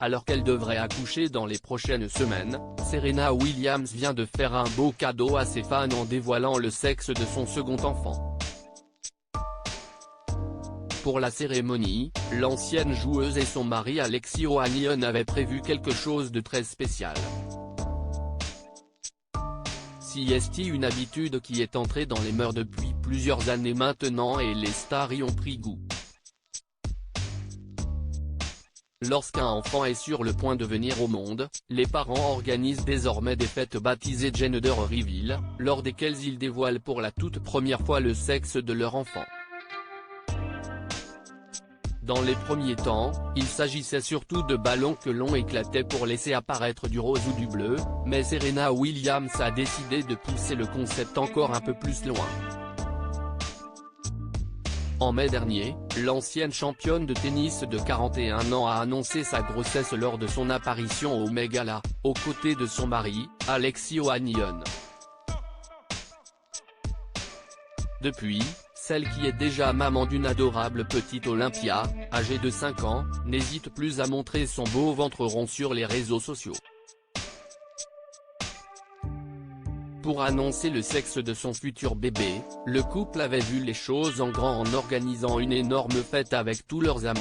Alors qu'elle devrait accoucher dans les prochaines semaines, Serena Williams vient de faire un beau cadeau à ses fans en dévoilant le sexe de son second enfant. Pour la cérémonie, l'ancienne joueuse et son mari Alexis Ohanian avaient prévu quelque chose de très spécial. C'est une habitude qui est entrée dans les mœurs depuis plusieurs années maintenant et les stars y ont pris goût. Lorsqu'un enfant est sur le point de venir au monde, les parents organisent désormais des fêtes baptisées Gender Reveal, lors desquelles ils dévoilent pour la toute première fois le sexe de leur enfant. Dans les premiers temps, il s'agissait surtout de ballons que l'on éclatait pour laisser apparaître du rose ou du bleu, mais Serena Williams a décidé de pousser le concept encore un peu plus loin. En mai dernier, l'ancienne championne de tennis de 41 ans a annoncé sa grossesse lors de son apparition au Met Gala, aux côtés de son mari, Alexis Ohanian. Depuis, celle qui est déjà maman d'une adorable petite Olympia, âgée de 5 ans, n'hésite plus à montrer son beau ventre rond sur les réseaux sociaux. Pour annoncer le sexe de son futur bébé, le couple avait vu les choses en grand en organisant une énorme fête avec tous leurs amis.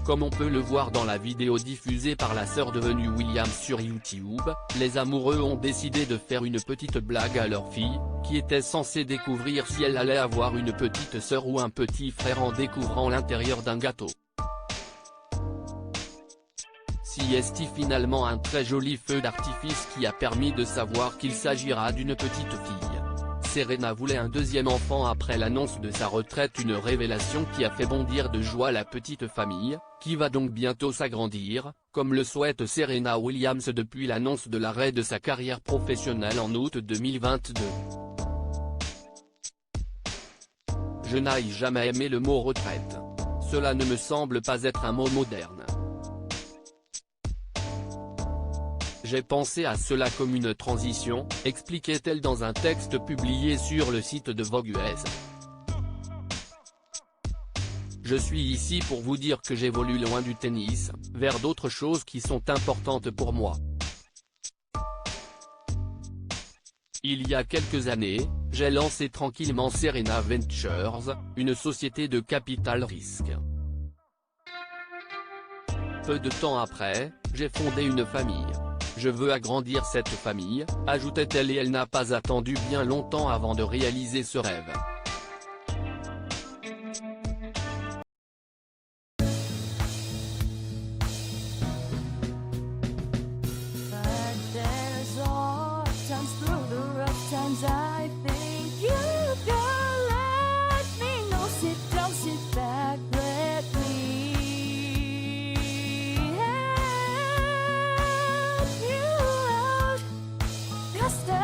Comme on peut le voir dans la vidéo diffusée par la sœur devenue Williams sur YouTube, les amoureux ont décidé de faire une petite blague à leur fille, qui était censée découvrir si elle allait avoir une petite sœur ou un petit frère en découvrant l'intérieur d'un gâteau. C'est finalement un très joli feu d'artifice qui a permis de savoir qu'il s'agira d'une petite fille. Serena voulait un deuxième enfant après l'annonce de sa retraite, une révélation qui a fait bondir de joie la petite famille, qui va donc bientôt s'agrandir, comme le souhaite Serena Williams depuis l'annonce de l'arrêt de sa carrière professionnelle en août 2022. Je n'ai jamais aimé le mot retraite. Cela ne me semble pas être un mot moderne. J'ai pensé à cela comme une transition, expliquait-elle dans un texte publié sur le site de Vogue US. Je suis ici pour vous dire que j'évolue loin du tennis, vers d'autres choses qui sont importantes pour moi. Il y a quelques années, j'ai lancé tranquillement Serena Ventures, une société de capital risque. Peu de temps après, j'ai fondé une famille. Je veux agrandir cette famille, ajoutait-elle, et elle n'a pas attendu bien longtemps avant de réaliser ce rêve. Stay